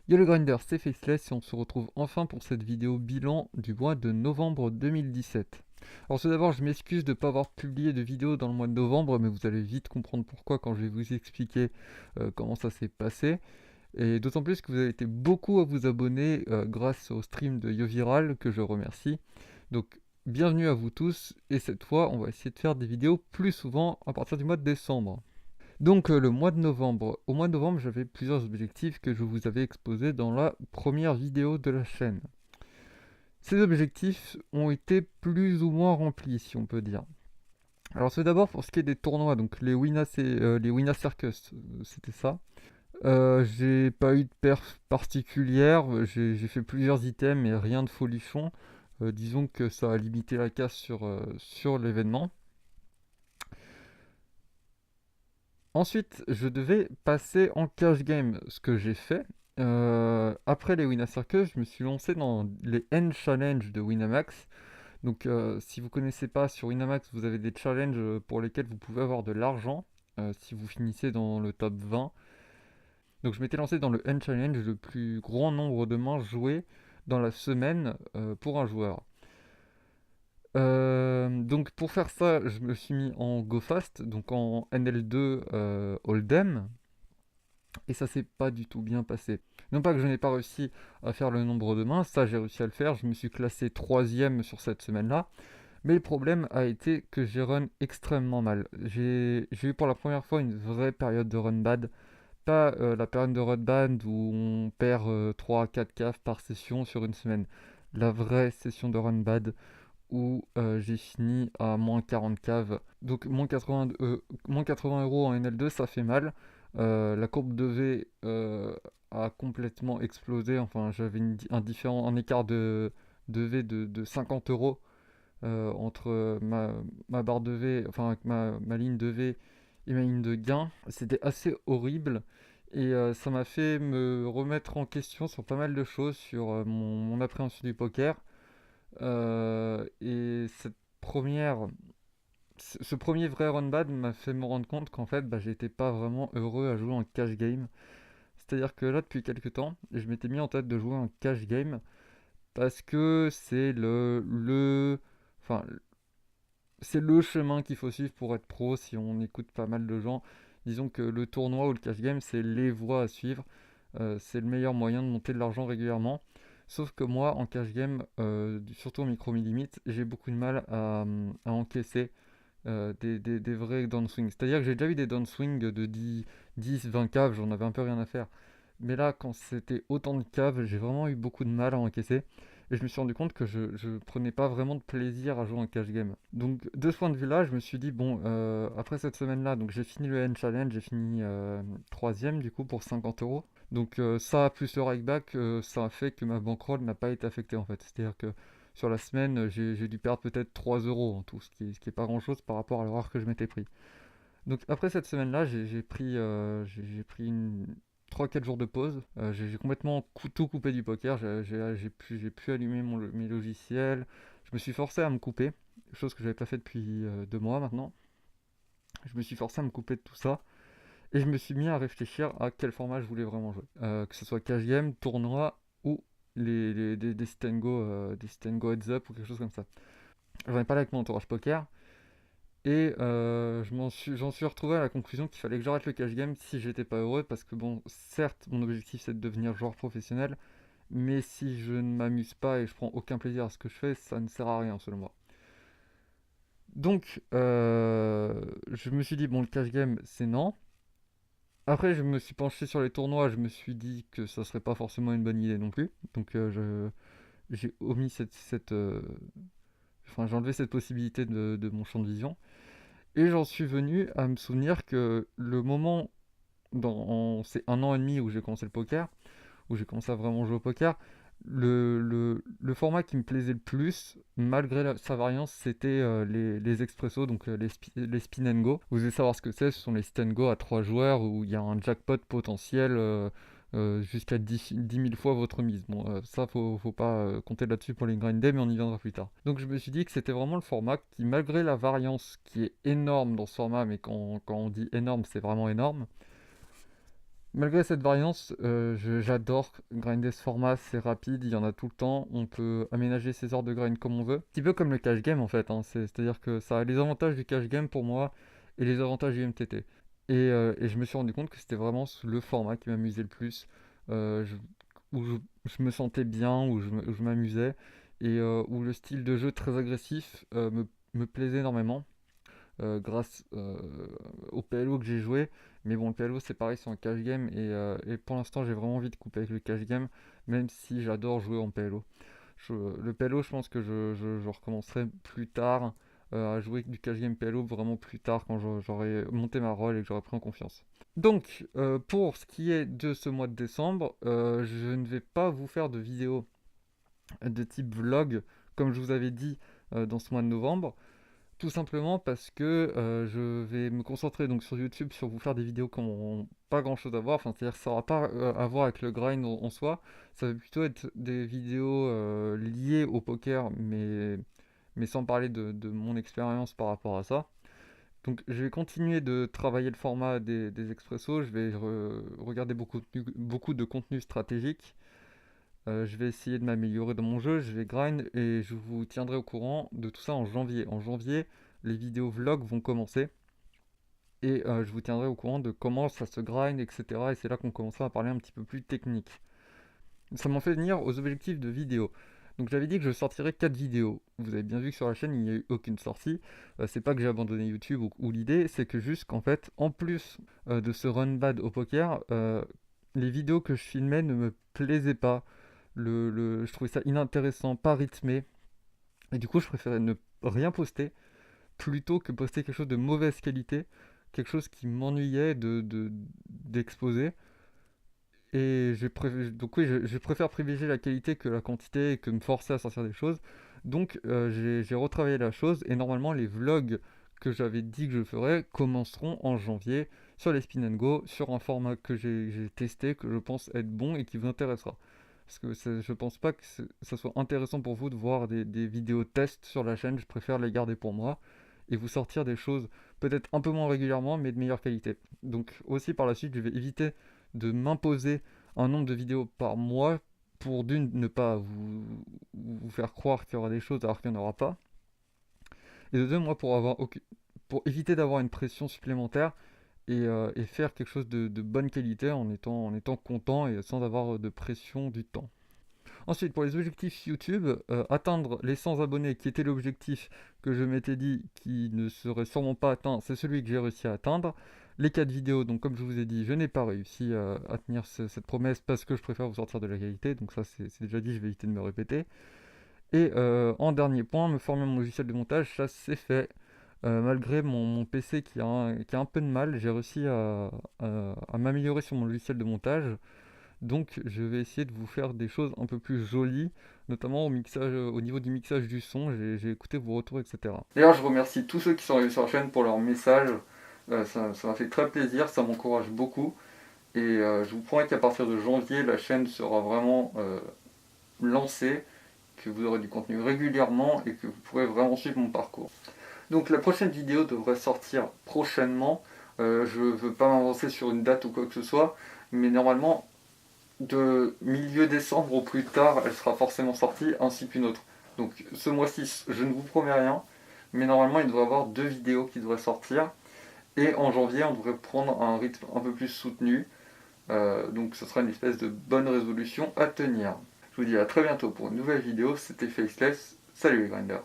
Yo le grinder, c'est Faceless et on se retrouve enfin pour cette vidéo bilan du mois de novembre 2017. Alors tout d'abord, je m'excuse de ne pas avoir publié de vidéo dans le mois de novembre, mais vous allez vite comprendre pourquoi quand je vais vous expliquer comment ça s'est passé. Et d'autant plus que vous avez été beaucoup à vous abonner grâce au stream de YoViral, que je remercie. Donc bienvenue à vous tous, et cette fois on va essayer de faire des vidéos plus souvent à partir du mois de décembre. Donc le mois de novembre. Au mois de novembre, j'avais plusieurs objectifs que je vous avais exposés dans la première vidéo de la chaîne. Ces objectifs ont été plus ou moins remplis, si on peut dire. Alors c'est d'abord pour ce qui est des tournois, donc les Wina Circus, c'était ça. J'ai pas eu de perf particulière, j'ai fait plusieurs items mais rien de folichon. Disons que ça a limité la casse sur l'événement. Ensuite, je devais passer en cash game, ce que j'ai fait. Après les Winner Circus, je me suis lancé dans les N Challenge de Winamax. Donc, si vous connaissez pas, sur Winamax, vous avez des challenges pour lesquels vous pouvez avoir de l'argent si vous finissez dans le top 20. Donc, je m'étais lancé dans le N Challenge, le plus grand nombre de mains jouées dans la semaine pour un joueur. Donc pour faire ça, je me suis mis en Go Fast, donc en NL2 Hold'em, et ça s'est pas du tout bien passé. Non pas que je n'ai pas réussi à faire le nombre de mains, ça j'ai réussi à le faire, je me suis classé troisième sur cette semaine-là, mais le problème a été que j'ai run extrêmement mal. J'ai eu pour la première fois une vraie période de run bad, pas la période de run bad où on perd 3 à 4 caves par session sur une semaine. La vraie session de run bad où j'ai fini à moins 40 caves. Donc moins 80 euros en NL2, ça fait mal. La courbe de V a complètement explosé. Enfin, j'avais un écart de V de 50 euros entre ma barre de V, enfin avec ma ligne de V et ma ligne de gain. C'était assez horrible. Et ça m'a fait me remettre en question sur pas mal de choses, sur mon appréhension du poker. Et ce premier vrai run bad m'a fait me rendre compte qu'en fait, bah, j'étais pas vraiment heureux à jouer en cash game. C'est-à-dire que là, depuis quelques temps, je m'étais mis en tête de jouer en cash game parce que enfin, c'est le chemin qu'il faut suivre pour être pro si on écoute pas mal de gens. Disons que le tournoi ou le cash game, c'est les voies à suivre. C'est le meilleur moyen de monter de l'argent régulièrement. Sauf que moi, en cash game, surtout en micro-mi-limite, j'ai beaucoup de mal à encaisser des vrais downswings. C'est-à-dire que j'ai déjà eu des downswings de 10, 20 caves, j'en avais un peu rien à faire. Mais là, quand c'était autant de caves, j'ai vraiment eu beaucoup de mal à encaisser. Et je me suis rendu compte que je prenais pas vraiment de plaisir à jouer en cash game. Donc de ce point de vue-là, je me suis dit, bon, après cette semaine-là, donc j'ai fini le N Challenge, j'ai fini troisième du coup pour 50 euros. Donc ça, plus le rakeback, ça a fait que ma bankroll n'a pas été affectée en fait. C'est-à-dire que sur la semaine, j'ai dû perdre peut-être 3 euros en tout, ce qui est pas grand-chose par rapport à l'horaire que je m'étais pris. Donc après cette semaine-là, j'ai pris 3-4 jours de pause. J'ai complètement tout coupé du poker. J'ai pu allumer mes logiciels. Je me suis forcé à me couper, chose que j'avais pas fait depuis 2 mois maintenant. Je me suis forcé à me couper de tout ça. Et je me suis mis à réfléchir à quel format je voulais vraiment jouer. Que ce soit cash game, tournoi ou des sit and go, des sit and go heads up ou quelque chose comme ça. J'en ai parlé avec mon entourage poker. Et j'en suis retrouvé à la conclusion qu'il fallait que j'arrête le cash game si j'étais pas heureux, parce que bon, certes, mon objectif c'est de devenir joueur professionnel, mais si je ne m'amuse pas et je prends aucun plaisir à ce que je fais, ça ne sert à rien selon moi. Donc, je me suis dit, bon, le cash game c'est non. Après, je me suis penché sur les tournois, je me suis dit que ça serait pas forcément une bonne idée non plus. Donc, j'ai omis enfin, j'ai enlevé cette possibilité de mon champ de vision. Et j'en suis venu à me souvenir que le moment, c'est 1 an et demi où j'ai commencé le poker, où j'ai commencé à vraiment jouer au poker, le format qui me plaisait le plus, malgré sa variance, c'était les expressos, donc les spin and go. Vous devez savoir ce que c'est, ce sont les spin and go à 3 joueurs où il y a un jackpot potentiel jusqu'à 10 000 fois votre mise. Bon, ça, faut pas compter là-dessus pour les grinder, mais on y viendra plus tard. Donc je me suis dit que c'était vraiment le format qui, malgré la variance qui est énorme dans ce format, mais quand on dit énorme, c'est vraiment énorme, Malgré cette variance, j'adore grinder ce format, c'est rapide, il y en a tout le temps, on peut aménager ses heures de grind comme on veut. Un petit peu comme le cash game en fait, hein, c'est-à-dire que ça a les avantages du cash game pour moi et les avantages du MTT. Et je me suis rendu compte que c'était vraiment le format qui m'amusait le plus, euh, je- où je me sentais bien, où je m'amusais, et où le style de jeu très agressif me plaisait énormément grâce au PLO que j'ai joué. Mais bon, le PLO c'est pareil, c'est un cash game et pour l'instant j'ai vraiment envie de couper avec le cash game, même si j'adore jouer en PLO. Le PLO, je pense que je recommencerai plus tard à jouer du cash game PLO vraiment plus tard quand j'aurai monté ma rôle et que j'aurai pris en confiance. Donc, pour ce qui est de ce mois de décembre, je ne vais pas vous faire de vidéos de type vlog comme je vous avais dit dans ce mois de novembre. Tout simplement parce que je vais me concentrer donc sur YouTube, sur vous faire des vidéos qui n'ont pas grand chose à voir, enfin c'est-à-dire que ça n'aura pas à voir avec le grind en soi, ça va plutôt être des vidéos liées au poker, mais sans parler de mon expérience par rapport à ça. Donc je vais continuer de travailler le format des expressos, je vais regarder beaucoup de contenu stratégique, je vais essayer de m'améliorer dans mon jeu, je vais grind et je vous tiendrai au courant de tout ça en janvier. En janvier, les vidéos vlog vont commencer et je vous tiendrai au courant de comment ça se grind, etc. Et c'est là qu'on commencera à parler un petit peu plus technique. Ça m'en fait venir aux objectifs de vidéo. Donc j'avais dit que je sortirais 4 vidéos. Vous avez bien vu que sur la chaîne, il n'y a eu aucune sortie. C'est pas que j'ai abandonné YouTube ou l'idée, c'est que juste qu'en fait, en plus de ce run bad au poker, les vidéos que je filmais ne me plaisaient pas. Je trouvais ça inintéressant, pas rythmé. Et du coup, je préférais ne rien poster plutôt que poster quelque chose de mauvaise qualité, quelque chose qui m'ennuyait d'exposer. Et donc oui, je préfère privilégier la qualité que la quantité et que me forcer à sortir des choses. Donc j'ai retravaillé la chose et normalement les vlogs que j'avais dit que je ferais commenceront en janvier sur les Spin and Go, sur un format que j'ai testé, que je pense être bon et qui vous intéressera. Parce que je pense pas que ça soit intéressant pour vous de voir des vidéos tests sur la chaîne, je préfère les garder pour moi et vous sortir des choses peut-être un peu moins régulièrement mais de meilleure qualité. Donc aussi par la suite je vais éviter de m'imposer un nombre de vidéos par mois pour d'une ne pas vous faire croire qu'il y aura des choses alors qu'il n'y en aura pas. Et de deux, moi pour éviter d'avoir une pression supplémentaire et faire quelque chose de bonne qualité en étant content et sans avoir de pression du temps. Ensuite, pour les objectifs YouTube, atteindre les 100 abonnés qui était l'objectif que je m'étais dit qui ne serait sûrement pas atteint, c'est celui que j'ai réussi à atteindre. Les 4 vidéos, donc comme je vous ai dit, je n'ai pas réussi à tenir cette promesse parce que je préfère vous sortir de la qualité, donc ça c'est déjà dit, je vais éviter de me répéter. Et en dernier point, me former mon logiciel de montage, ça c'est fait. Malgré mon PC qui a un peu de mal, j'ai réussi à m'améliorer sur mon logiciel de montage. Donc je vais essayer de vous faire des choses un peu plus jolies, notamment au mixage, au niveau du mixage du son, j'ai écouté vos retours, etc. D'ailleurs, je remercie tous ceux qui sont arrivés sur la chaîne pour leurs messages. Ça m'a fait très plaisir, ça m'encourage beaucoup. Et je vous promets qu'à partir de janvier, la chaîne sera vraiment lancée, que vous aurez du contenu régulièrement et que vous pourrez vraiment suivre mon parcours. Donc la prochaine vidéo devrait sortir prochainement. Je ne veux pas m'avancer sur une date ou quoi que ce soit, mais normalement de milieu décembre au plus tard, elle sera forcément sortie, ainsi qu'une autre. Donc ce mois-ci, je ne vous promets rien, mais normalement il devrait y avoir 2 vidéos qui devraient sortir. Et en janvier, on devrait prendre un rythme un peu plus soutenu. Donc ce sera une espèce de bonne résolution à tenir. Je vous dis à très bientôt pour une nouvelle vidéo, c'était Faceless. Salut les grinders.